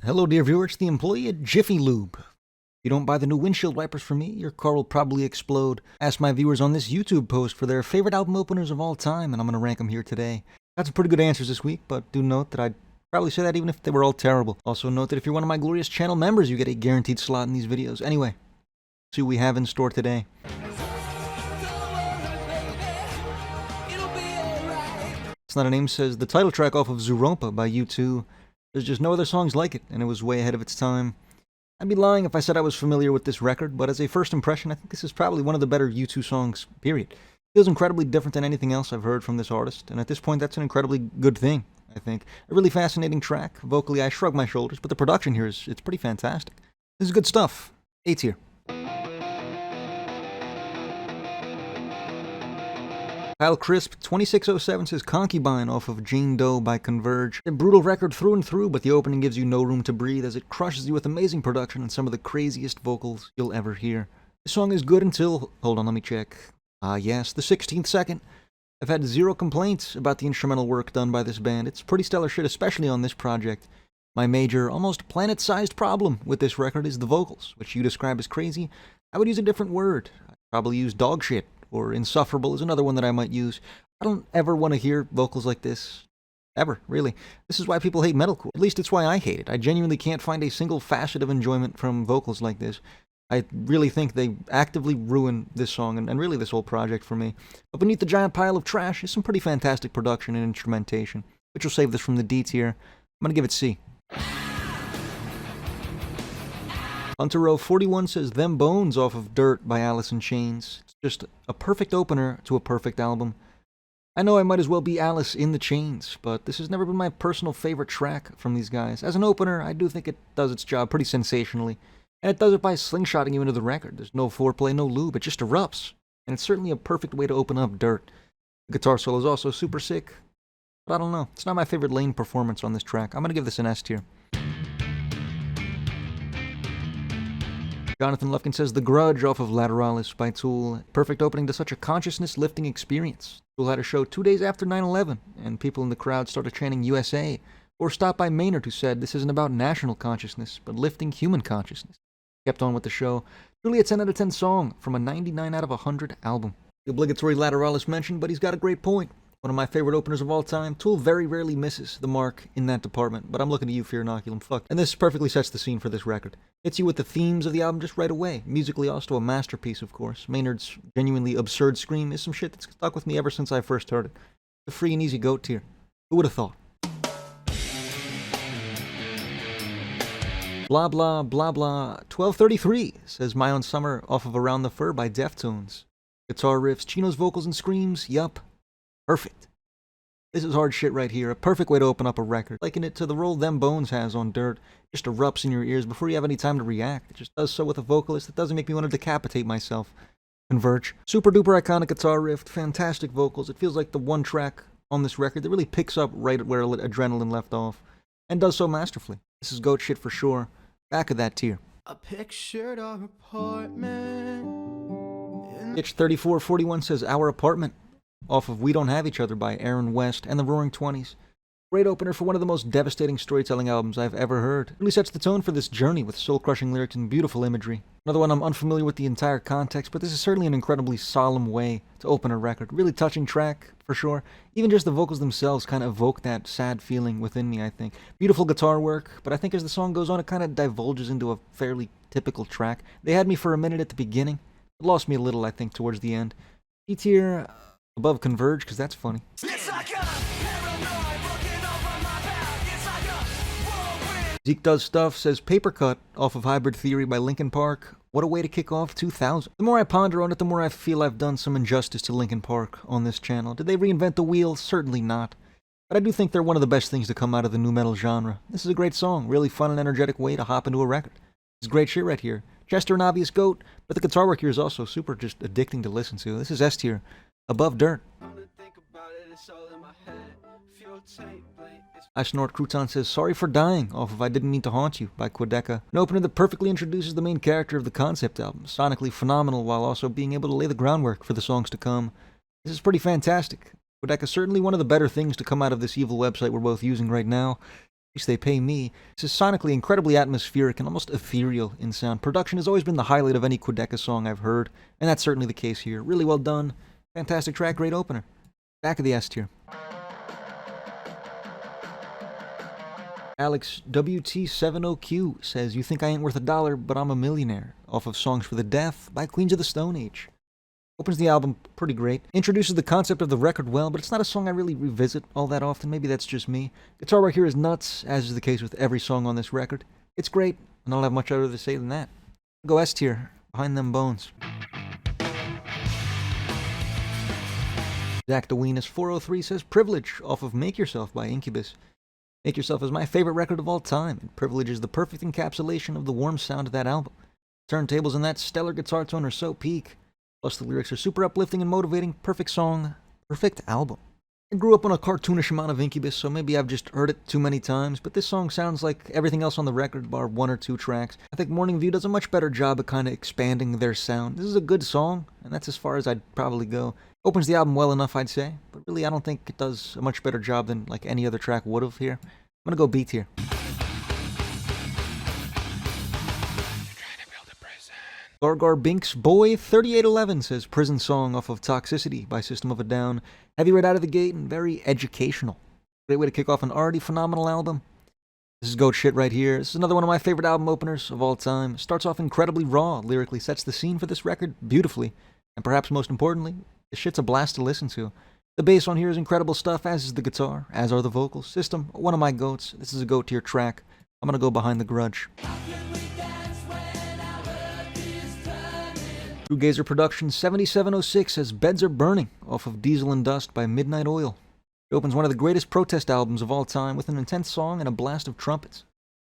Hello dear viewer, it's the employee at Jiffy Lube. If you don't buy the new windshield wipers from me, your car will probably explode. Ask my viewers on this YouTube post for their favorite album openers of all time, and I'm going to rank them here today. Got some pretty good answers this week, but do note that I'd probably say that even if they were all terrible. Also note that if you're one of my glorious channel members, you get a guaranteed slot in these videos. Anyway, see what we have in store today. It's Not a Name says, the title track off of Zooropa by U2. There's just no other songs like it, and it was way ahead of its time. I'd be lying if I said I was familiar with this record, but as a first impression, I think this is probably one of the better U2 songs, period. It feels incredibly different than anything else I've heard from this artist, and at this point that's an incredibly good thing, I think. A really fascinating track. Vocally, I shrug my shoulders, but the production here it's pretty fantastic. This is good stuff. A tier. Kyle Crisp 2607 says Concubine off of Jane Doe by Converge. A brutal record through and through, but the opening gives you no room to breathe as it crushes you with amazing production and some of the craziest vocals you'll ever hear. The song is good until... hold on, let me check. Yes, the 16th second. I've had zero complaints about the instrumental work done by this band. It's pretty stellar shit, especially on this project. My major, almost planet-sized problem with this record is the vocals, which you describe as crazy. I would use a different word. I'd probably use dog shit. Or insufferable is another one that I might use. I don't ever want to hear vocals like this. Ever, really. This is why people hate metalcore. At least it's why I hate it. I genuinely can't find a single facet of enjoyment from vocals like this. I really think they actively ruin this song and really this whole project for me. But beneath the giant pile of trash is some pretty fantastic production and instrumentation, which will save this from the D tier. I'm gonna give it C. Hunter Row 41 says Them Bones off of Dirt by Alice in Chains. It's just a perfect opener to a perfect album. I know I might as well be Alice in the Chains, but this has never been my personal favorite track from these guys. As an opener, I do think it does its job pretty sensationally, and it does it by slingshotting you into the record. There's no foreplay, no lube, it just erupts, and it's certainly a perfect way to open up Dirt. The guitar solo is also super sick, but I don't know. It's not my favorite Lane performance on this track. I'm gonna give this an S tier. Jonathan Lufkin says The Grudge off of Lateralis by Tool. Perfect opening to such a consciousness-lifting experience. Tool had a show 2 days after 9/11, and people in the crowd started chanting USA, or stopped by Maynard who said this isn't about national consciousness, but lifting human consciousness. Kept on with the show. Truly a 10 out of 10 song from a 99 out of 100 album. The obligatory Lateralis mention, but he's got a great point. One of my favorite openers of all time. Tool very rarely misses the mark in that department, but I'm looking at you for your inoculum. Fuck. And this perfectly sets the scene for this record. Hits you with the themes of the album just right away. Musically also a masterpiece, of course. Maynard's genuinely absurd scream is some shit that's stuck with me ever since I first heard it. The free and easy GOAT tier. Who would have thought? Blah blah blah blah 1233 says My Own Summer off of Around the Fur by Deftones. Guitar riffs, Chino's vocals and screams, yup. Perfect. This is hard shit right here. A perfect way to open up a record. Liken it to the role Them Bones has on Dirt. Just erupts in your ears before you have any time to react. It just does so with a vocalist that doesn't make me want to decapitate myself. Converge. Super duper iconic guitar riff. Fantastic vocals. It feels like the one track on this record that really picks up right where Adrenaline left off. And does so masterfully. This is GOAT shit for sure. Back of that tier. A pictured our apartment. Itch 3441 says Our Apartment off of We Don't Have Each Other by Aaron West and the Roaring Twenties. Great opener for one of the most devastating storytelling albums I've ever heard. It really sets the tone for this journey with soul-crushing lyrics and beautiful imagery. Another one I'm unfamiliar with the entire context, but this is certainly an incredibly solemn way to open a record. Really touching track, for sure. Even just the vocals themselves kind of evoke that sad feeling within me, I think. Beautiful guitar work, but I think as the song goes on, it kind of divulges into a fairly typical track. They had me for a minute at the beginning. It lost me a little, I think, towards the end. E tier... above Converge, because that's funny. Zeke Does Stuff says Papercut off of Hybrid Theory by Linkin Park. What a way to kick off 2000. The more I ponder on it, the more I feel I've done some injustice to Linkin Park on this channel. Did they reinvent the wheel? Certainly not. But I do think they're one of the best things to come out of the nu metal genre. This is a great song. Really fun and energetic way to hop into a record. It's great shit right here. Chester, an obvious GOAT, but the guitar work here is also super just addicting to listen to. This is S tier. Above Dirt. I Snort Crouton says Sorry for Dying off of I Didn't Mean to Haunt You by Quadeca. An opener that perfectly introduces the main character of the concept album. Sonically phenomenal while also being able to lay the groundwork for the songs to come. This is pretty fantastic. Quadeca is certainly one of the better things to come out of this evil website we're both using right now. least they pay me. This is sonically incredibly atmospheric and almost ethereal in sound. Production has always been the highlight of any Quadeca song I've heard, and that's certainly the case here. Really well done. Fantastic track, great opener. Back of the S tier. Alex WT70Q says, "You think I ain't worth $1, but I'm a millionaire," off of Songs for the Deaf by Queens of the Stone Age. Opens the album pretty great. Introduces the concept of the record well, but it's not a song I really revisit all that often. Maybe that's just me. Guitar work here is nuts, as is the case with every song on this record. It's great, and I don't have much other to say than that. Go S tier, Behind Them Bones. Zach DeWeenus 403 says, "Privilege," off of Make Yourself by Incubus. Make Yourself is my favorite record of all time, and Privilege is the perfect encapsulation of the warm sound of that album. Turntables and that stellar guitar tone are so peak. Plus the lyrics are super uplifting and motivating. Perfect song, perfect album. I grew up on a cartoonish amount of Incubus, so maybe I've just heard it too many times, but this song sounds like everything else on the record, bar one or two tracks. I think Morning View does a much better job at kind of expanding their sound. This is a good song, and that's as far as I'd probably go. Opens the album well enough, I'd say, but really I don't think it does a much better job than like any other track would have here. I'm gonna go B tier. Gargar Binks Boy 3811 says, "Prison Song" off of Toxicity by System of a Down. Heavy right out of the gate and very educational. Great way to kick off an already phenomenal album. This is goat shit right here. This is another one of my favorite album openers of all time. Starts off incredibly raw, lyrically sets the scene for this record beautifully. And perhaps most importantly, this shit's a blast to listen to. The bass on here is incredible stuff, as is the guitar, as are the vocals. System, one of my goats. This is a goat tier track. I'm gonna go behind the Grudge. Gazer Productions 7706 says, "Beds Are Burning" off of Diesel and Dust by Midnight Oil. It opens one of the greatest protest albums of all time with an intense song and a blast of trumpets.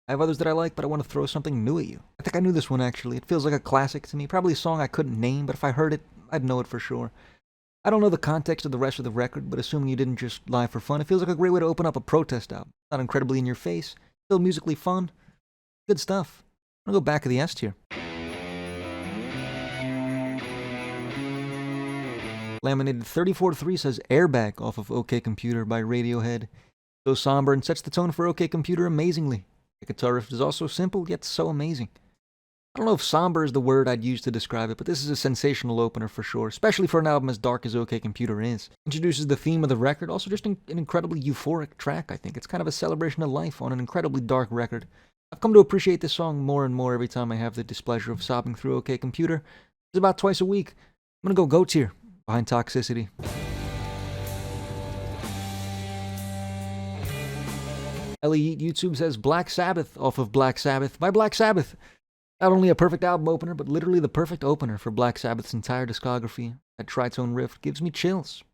I have others that I like, but I want to throw something new at you. I think I knew this one actually. It feels like a classic to me. Probably a song I couldn't name, but if I heard it, I'd know it for sure. I don't know the context of the rest of the record, but assuming you didn't just lie for fun, it feels like a great way to open up a protest album. Not incredibly in your face, still musically fun. Good stuff. I'm gonna go back of the S tier. Laminated 34-3 says, "Airbag" off of OK Computer by Radiohead. So somber and sets the tone for OK Computer amazingly. The guitar riff is also simple, yet so amazing. I don't know if somber is the word I'd use to describe it, but this is a sensational opener for sure, especially for an album as dark as OK Computer is. Introduces the theme of the record, also just an incredibly euphoric track, I think. It's kind of a celebration of life on an incredibly dark record. I've come to appreciate this song more and more every time I have the displeasure of sobbing through OK Computer. It's about twice a week. I'm gonna go goat tier. Behind Toxicity. Ellie YouTube says, "Black Sabbath" off of Black Sabbath by Black Sabbath. Not only a perfect album opener, but literally the perfect opener for Black Sabbath's entire discography. That tritone riff gives me chills.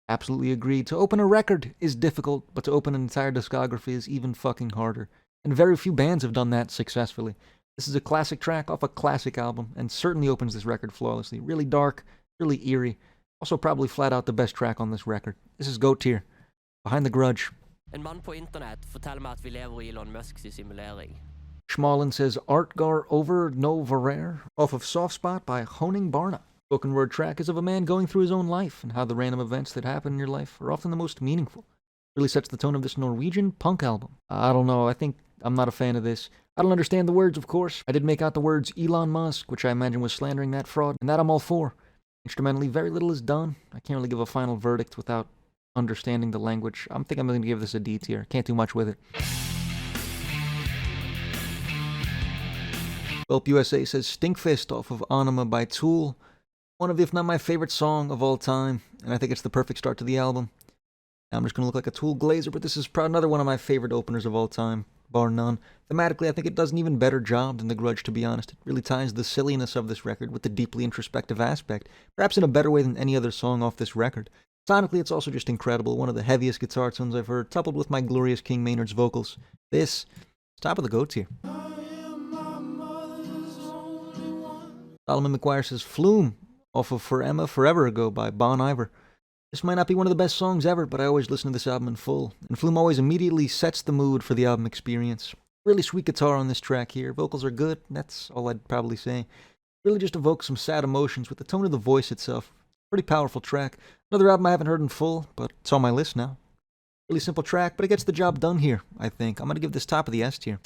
Absolutely agreed. To open a record is difficult, but to open an entire discography is even fucking harder. And very few bands have done that successfully. This is a classic track off a classic album, and certainly opens this record flawlessly. Really dark, really eerie. Also probably flat out the best track on this record. This is GOAT tier. Behind the Grudge. En mann på internett forteller meg at vi lever i Elon Musks simulering. Schmallen says Art Gar Over No Varere off of Soft Spot by Honningbarna. Spoken word track is of a man going through his own life and how the random events that happen in your life are often the most meaningful. Really sets the tone of this Norwegian punk album. I don't know, I think I'm not a fan of this. I don't understand the words, of course. I did make out the words Elon Musk, which I imagine was slandering that fraud, and that I'm all for. Instrumentally, very little is done. I can't really give a final verdict without understanding the language. I think I'm going to give this a D tier. Can't do much with it. Welp USA says Stinkfist off of Anima by Tool. One of, if not my favorite song of all time, and I think it's the perfect start to the album. Now I'm just going to look like a Tool glazer, but this is probably another one of my favorite openers of all time, bar none. Thematically, I think it does an even better job than The Grudge, to be honest. It really ties the silliness of this record with the deeply introspective aspect, perhaps in a better way than any other song off this record. Sonically, it's also just incredible, one of the heaviest guitar tones I've heard, coupled with my glorious King Maynard's vocals. This is top of the GOAT tier. Solomon McGuire says Flume off of For Emma Forever Ago by Bon Iver. This might not be one of the best songs ever, but I always listen to this album in full, and Flume always immediately sets the mood for the album experience. Really sweet guitar on this track here. Vocals are good, that's all I'd probably say. Really just evokes some sad emotions with the tone of the voice itself. Pretty powerful track. Another album I haven't heard in full, but it's on my list now. Really simple track, but it gets the job done here, I think. I'm gonna give this top of the S tier.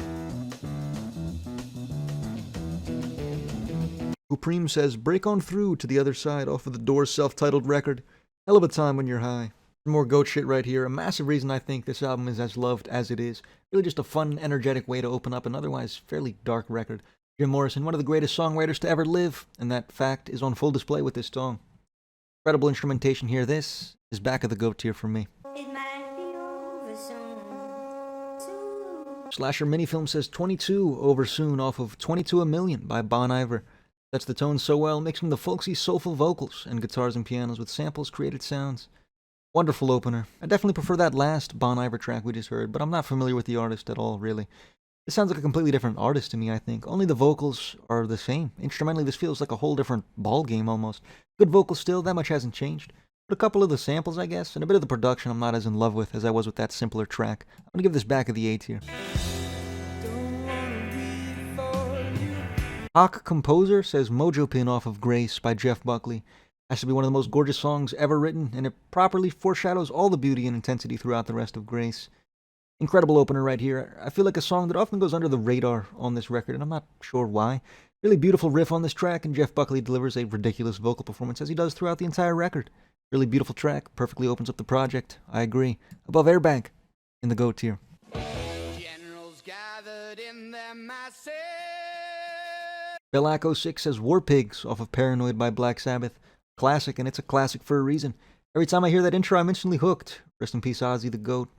Supreme says, break on through to the other side off of the Doors self-titled record. Hell of a time when you're high. More goat shit right here. A massive reason I think this album is as loved as it is. Really just a fun, energetic way to open up an otherwise fairly dark record. Jim Morrison, one of the greatest songwriters to ever live, and that fact is on full display with this song. Incredible instrumentation here. This is back of the goat tier for me. Slasher Minifilm says 22 over soon off of 22 a Million by Bon Iver. Sets the tone so well, mixing the folksy, soulful vocals and guitars and pianos with samples, created sounds. Wonderful opener. I definitely prefer that last Bon Iver track we just heard, but I'm not familiar with the artist at all, really. This sounds like a completely different artist to me, I think. Only the vocals are the same. Instrumentally, this feels like a whole different ball game almost. Good vocals still, that much hasn't changed. But a couple of the samples, I guess, and a bit of the production I'm not as in love with as I was with that simpler track. I'm gonna give this back of the A tier. Hawk Composer says Mojo Pin off of Grace by Jeff Buckley. Has to be one of the most gorgeous songs ever written, and it properly foreshadows all the beauty and intensity throughout the rest of Grace. Incredible opener right here. I feel like a song that often goes under the radar on this record, and I'm not sure why. Really beautiful riff on this track, and Jeff Buckley delivers a ridiculous vocal performance as he does throughout the entire record. Really beautiful track, perfectly opens up the project. I agree. Above Airbag in the GOAT tier. Generals gathered in their masses. Bellac06 says War Pigs off of Paranoid by Black Sabbath. Classic, and it's a classic for a reason. Every time I hear that intro, I'm instantly hooked. Rest in peace, Ozzy the GOAT.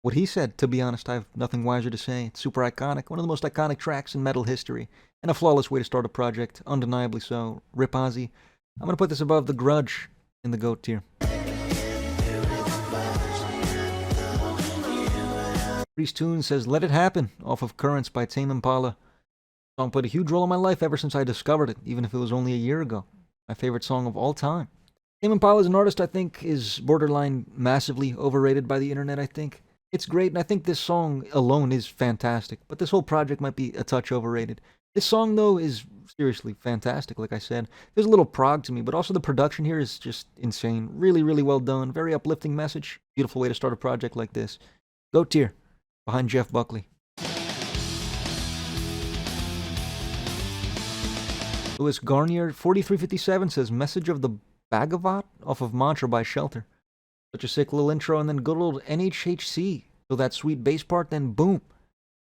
What he said, to be honest, I have nothing wiser to say. It's super iconic, one of the most iconic tracks in metal history, and a flawless way to start a project, undeniably so. Rip Ozzy. I'm going to put this above the Grudge in the GOAT tier. Priest Tune says Let It Happen off of Currents by Tame Impala. The song played a huge role in my life ever since I discovered it, even if it was only a year ago. My favorite song of all time. Tame Impala as an artist, I think, is borderline massively overrated by the internet, I think. It's great, and I think this song alone is fantastic, but this whole project might be a touch overrated. This song, though, is seriously fantastic, like I said. There's a little prog to me, but also the production here is just insane. Really, really well done. Very uplifting message. Beautiful way to start a project like this. GOAT tier, behind Jeff Buckley. Louis Garnier, 4357, says Message of the Bhagavat off of Mantra by Shelter. Such a sick little intro, and then good old NHHC. So that sweet bass part, then boom.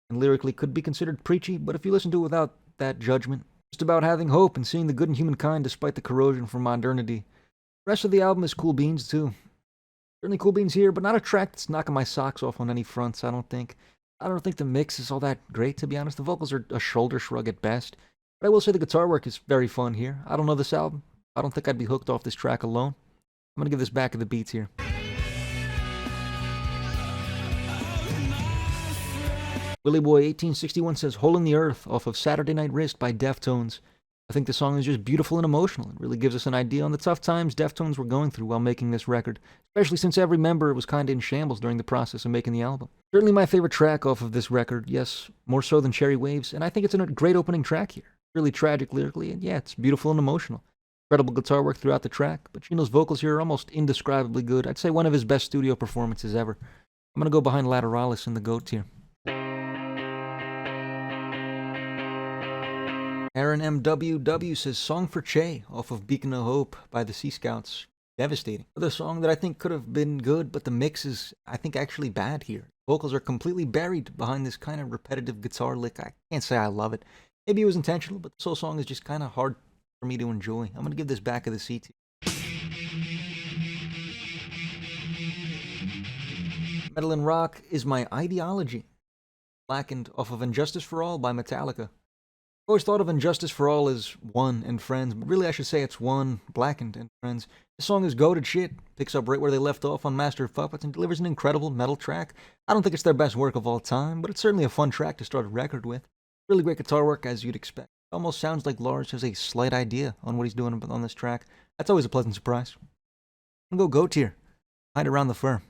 And lyrically could be considered preachy, but if you listen to it without that judgment, just about having hope and seeing the good in humankind despite the corrosion from modernity. The rest of the album is cool beans too. Certainly cool beans here, but not a track that's knocking my socks off on any fronts, I don't think. I don't think the mix is all that great, to be honest. The vocals are a shoulder shrug at best. But I will say the guitar work is very fun here. I don't know this album. I don't think I'd be hooked off this track alone. I'm going to give this back of the beats here. Willie Boy 1861 says Hole in the Earth off of Saturday Night Wrist by Deftones. I think the song is just beautiful and emotional. It really gives us an idea on the tough times Deftones were going through while making this record, especially since every member was kinda in shambles during the process of making the album. Certainly my favorite track off of this record, yes, more so than Cherry Waves, and I think it's a great opening track here. Really tragic lyrically, and yeah, it's beautiful and emotional. Incredible guitar work throughout the track, but Chino's vocals here are almost indescribably good. I'd say one of his best studio performances ever. I'm gonna go behind Lateralis in the GOAT tier. Aaron MWW says Song for Che off of Beacon of Hope by the Sea Scouts. Devastating. Another song that I think could have been good, but the mix is, I think, actually bad here. Vocals are completely buried behind this kind of repetitive guitar lick. I can't say I love it. Maybe it was intentional, but this whole song is just kind of hard for me to enjoy. I'm going to give this back of the C tier. Metal and Rock is my ideology. Blackened off of Injustice for All by Metallica. I've always thought of Injustice for All as One and Friends, but really I should say it's One, Blackened, and Friends. This song is goated shit, picks up right where they left off on Master of Puppets, and delivers an incredible metal track. I don't think it's their best work of all time, but it's certainly a fun track to start a record with. Really great guitar work, as you'd expect. It almost sounds like Lars has a slight idea on what he's doing on this track. That's always a pleasant surprise. I'm gonna go GOAT tier. Hide around the fur.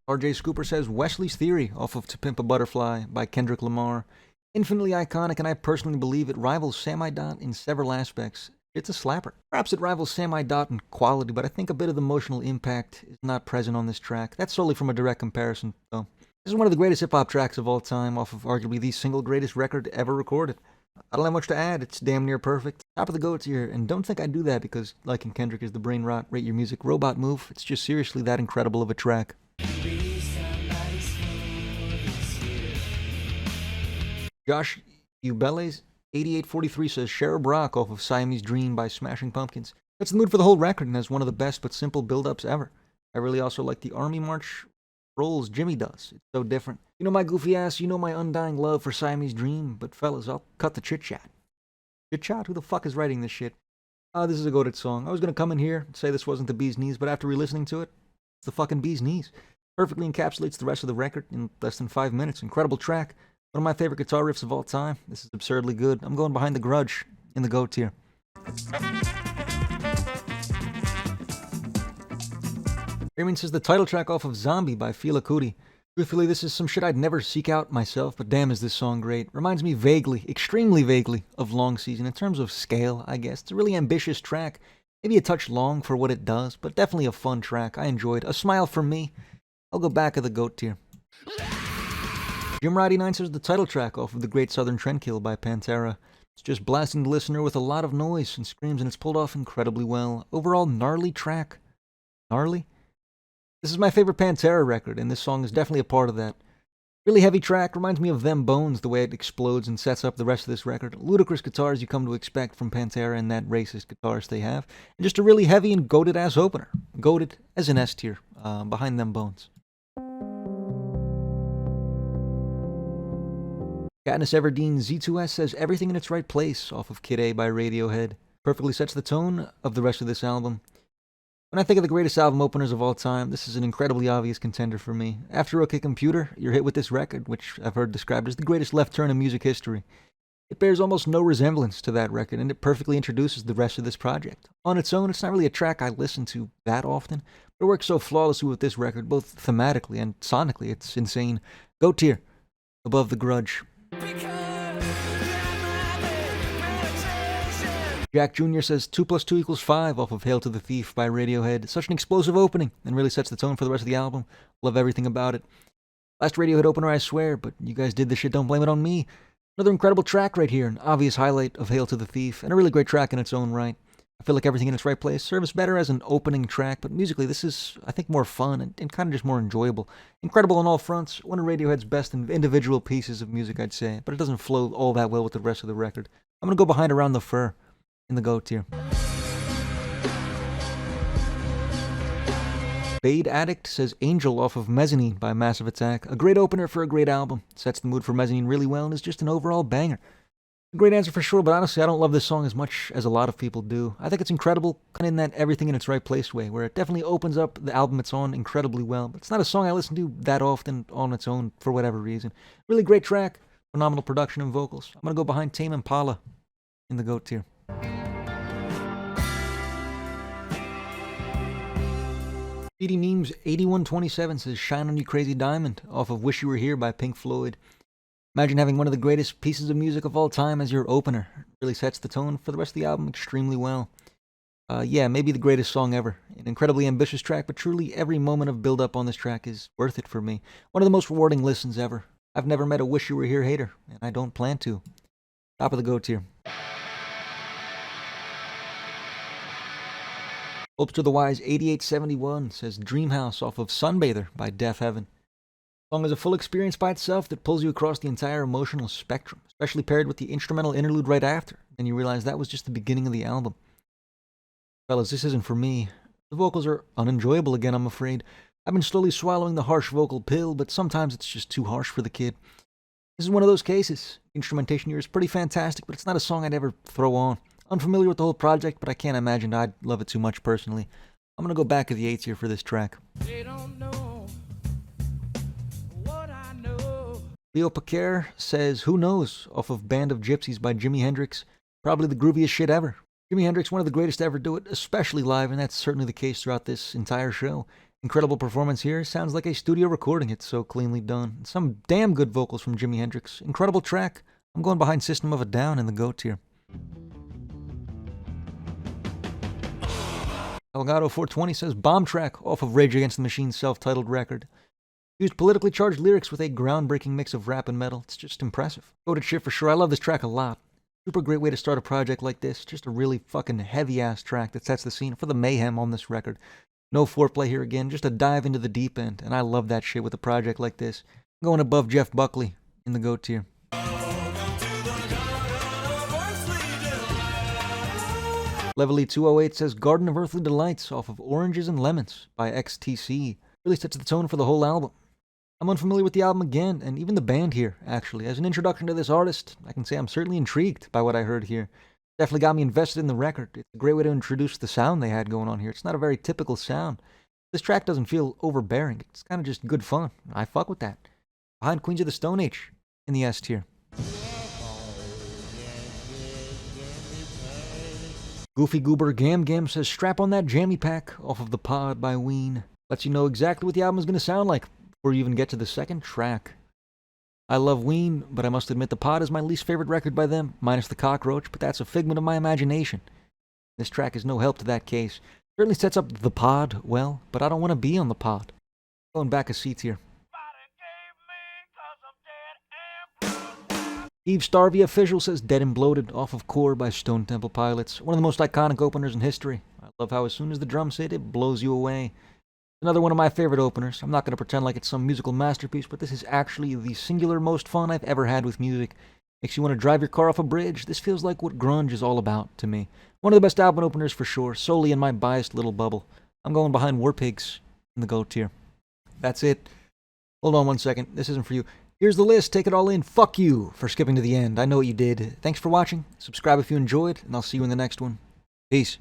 RJ Scooper says Wesley's Theory off of To Pimp a Butterfly by Kendrick Lamar. Infinitely iconic, and I personally believe it rivals Samidot in several aspects. It's a slapper. Perhaps it rivals Sam I. Dot in quality, but I think a bit of the emotional impact is not present on this track. That's solely from a direct comparison, though. This is one of the greatest hip-hop tracks of all time, off of arguably the single greatest record ever recorded. I don't have much to add, it's damn near perfect. Top of the GOATs here, and don't think I do that because liking Kendrick is the brain rot, rate your music robot move. It's just seriously that incredible of a track. Josh Ubeles 8843 says Cheryl Brock off of Siamese Dream by Smashing Pumpkins. That's the mood for the whole record and has one of the best but simple build-ups ever. I really also like the Army March rolls Jimmy does. It's so different. You know my goofy ass, you know my undying love for Siamese Dream, but fellas, I'll cut the chit-chat. Chit-chat? Who the fuck is writing this shit? This is a goated song. I was gonna come in here and say this wasn't the bee's knees, but after re-listening to it, it's the fucking bee's knees. Perfectly encapsulates the rest of the record in less than 5 minutes. Incredible track. One of my favorite guitar riffs of all time. This is absurdly good. I'm going behind the Grudge in the GOAT tier. Raymond says the title track off of Zombie by Fela Kuti. Truthfully, this is some shit I'd never seek out myself, but damn is this song great. Reminds me vaguely, extremely vaguely, of Long Season in terms of scale, I guess. It's a really ambitious track. Maybe a touch long for what it does, but definitely a fun track. I enjoyed. A smile from me. I'll go back of the GOAT tier. Jim Roddy 9 says the title track off of The Great Southern Trendkill by Pantera. It's just blasting the listener with a lot of noise and screams, and it's pulled off incredibly well. Overall, gnarly track. Gnarly? This is my favorite Pantera record, and this song is definitely a part of that. Really heavy track, reminds me of Them Bones, the way it explodes and sets up the rest of this record. Ludicrous guitars you come to expect from Pantera and that racist guitarist they have. And just a really heavy and goated-ass opener. Goated as an S tier, behind Them Bones. Katniss Everdeen Z2S says Everything in Its Right Place off of Kid A by Radiohead. Perfectly sets the tone of the rest of this album. When I think of the greatest album openers of all time, this is an incredibly obvious contender for me. After OK Computer, you're hit with this record, which I've heard described as the greatest left turn in music history. It bears almost no resemblance to that record, and it perfectly introduces the rest of this project. On its own, it's not really a track I listen to that often, but it works so flawlessly with this record, both thematically and sonically. It's insane. GOAT tier, above the Grudge. Jack Jr. says 2 + 2 = 5 off of Hail to the Thief by Radiohead. Such an explosive opening, and really sets the tone for the rest of the album. Love everything about it. Last Radiohead opener, I swear, but you guys did this shit, don't blame it on me. Another incredible track right here, an obvious highlight of Hail to the Thief, and a really great track in its own right. I feel like Everything in Its Right Place serves better as an opening track, but musically this is, I think, more fun and kind of just more enjoyable. Incredible on all fronts, one of Radiohead's best individual pieces of music, I'd say, but it doesn't flow all that well with the rest of the record. I'm going to go behind Around the Fur in the GOAT tier. Bade Addict says Angel off of Mezzanine by Massive Attack. A great opener for a great album. Sets the mood for Mezzanine really well and is just an overall banger. A great answer for sure, but honestly I don't love this song as much as a lot of people do. I think it's incredible, kind of in that Everything in Its Right Place way, where it definitely opens up the album it's on incredibly well. But it's not a song I listen to that often on its own for whatever reason. Really great track, phenomenal production and vocals. I'm going to go behind Tame Impala in the GOAT tier. PD Memes 8127 says Shine on You Crazy Diamond off of Wish You Were Here by Pink Floyd. Imagine having one of the greatest pieces of music of all time as your opener. It really sets the tone for the rest of the album extremely well. Yeah, maybe the greatest song ever. An incredibly ambitious track, but truly every moment of build-up on this track is worth it for me. One of the most rewarding listens ever. I've never met a Wish You Were Here hater, and I don't plan to. Top of the GOAT tier. Hopes to the Wise 8871 says Dreamhouse off of Sunbather by Deaf Heaven. The song is a full experience by itself that pulls you across the entire emotional spectrum, especially paired with the instrumental interlude right after, and you realize that was just the beginning of the album. Fellas, this isn't for me. The vocals are unenjoyable again, I'm afraid. I've been slowly swallowing the harsh vocal pill, but sometimes it's just too harsh for the kid. This is one of those cases. The instrumentation here is pretty fantastic, but it's not a song I'd ever throw on. Unfamiliar with the whole project, but I can't imagine I'd love it too much personally. I'm gonna go back of the 8 tier for this track. They don't know what I know. Leo Paquer says Who Knows off of Band of Gypsies by Jimi Hendrix. Probably the grooviest shit ever. Jimi Hendrix, one of the greatest to ever do it, especially live, and that's certainly the case throughout this entire show. Incredible performance here. Sounds like a studio recording. It's so cleanly done. Some damn good vocals from Jimi Hendrix. Incredible track. I'm going behind System of a Down in the GOAT tier. Elgato420 says Bomb Track off of Rage Against the Machine's self-titled record. Used politically charged lyrics with a groundbreaking mix of rap and metal. It's just impressive. Goated shit for sure. I love this track a lot. Super great way to start a project like this. Just a really fucking heavy-ass track that sets the scene for the mayhem on this record. No foreplay here again, just a dive into the deep end, and I love that shit with a project like this. I'm going above Jeff Buckley in the GOAT tier. Levely 208 says Garden of Earthly Delights off of Oranges and Lemons by XTC. Really sets the tone for the whole album. I'm unfamiliar with the album again, and even the band here, actually. As an introduction to this artist, I can say I'm certainly intrigued by what I heard here. Definitely got me invested in the record. It's a great way to introduce the sound they had going on here. It's not a very typical sound. This track doesn't feel overbearing. It's kind of just good fun. I fuck with that. Behind Queens of the Stone Age in the S tier. Goofy Goober Gam Gam says strap on that jammy pack off of The Pod by Ween. Lets you know exactly what the album is going to sound like before you even get to the second track. I love Ween, but I must admit The Pod is my least favorite record by them, minus The Cockroach, but that's a figment of my imagination. This track is no help to that case. Certainly sets up The Pod well, but I don't want to be on The Pod. Going back a seat here. Eve Starvey Official says Dead and Bloated off of Core by Stone Temple Pilots. One of the most iconic openers in history. I love how as soon as the drums hit, it blows you away. Another one of my favorite openers. I'm not going to pretend like it's some musical masterpiece, but this is actually the singular most fun I've ever had with music. Makes you want to drive your car off a bridge. This feels like what grunge is all about to me. One of the best album openers for sure, solely in my biased little bubble. I'm going behind War Pigs in the GOAT tier. That's it. Hold on one second. This isn't for you. Here's the list. Take it all in. Fuck you for skipping to the end. I know what you did. Thanks for watching. Subscribe if you enjoyed, and I'll see you in the next one. Peace.